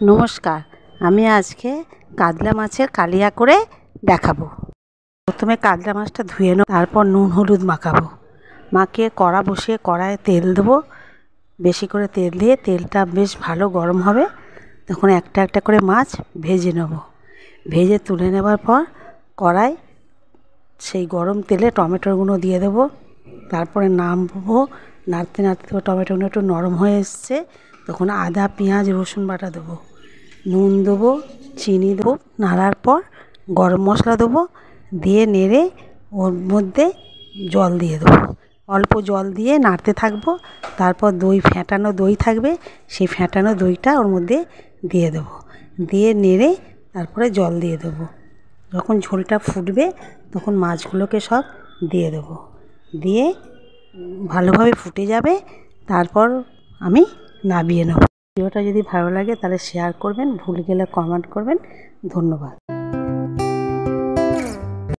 নমস্কার, আমি আজকে কাতলা মাছের কালিয়া করে দেখাবো। প্রথমে কাতলা মাছটা ধুয়ে নেব, তারপর নুন হলুদ মাখাবো। মাখিয়ে কড়া বসিয়ে কড়াইয়ে তেল দেবো। বেশি করে তেল দিয়ে তেলটা বেশ ভালো গরম হবে, তখন একটা একটা করে মাছ ভেজে নেব। ভেজে তুলে নেবার পর কড়াই সেই গরম তেলে টমেটোগুলো দিয়ে দেবো। তারপরে নামবো, নাড়তে নাড়তে টমেটোগুলো একটু নরম হয়ে এসছে, তখন আদা পেঁয়াজ রসুন বাটা দেবো, নুন দেবো, চিনি দেবো। নাড়ার পর গরম মশলা দেবো, দিয়ে নেড়ে ওর মধ্যে জল দিয়ে দেবো। অল্প জল দিয়ে নাড়তে থাকবো। তারপর দই, ফ্যাটানো দই থাকবে, সেই ফ্যাটানো দইটা ওর মধ্যে দিয়ে দেবো। দিয়ে নেড়ে তারপরে জল দিয়ে দেবো। যখন ঝোলটা ফুটবে তখন মাছগুলোকে সব দিয়ে দেবো। দিয়ে ভালোভাবে ফুটে যাবে, তারপর আমি নামিয়ে নেব। ভিডিওটা যদি ভালো লাগে তাহলে শেয়ার করবেন, ভুল গেলে কমেন্ট করবেন। ধন্যবাদ।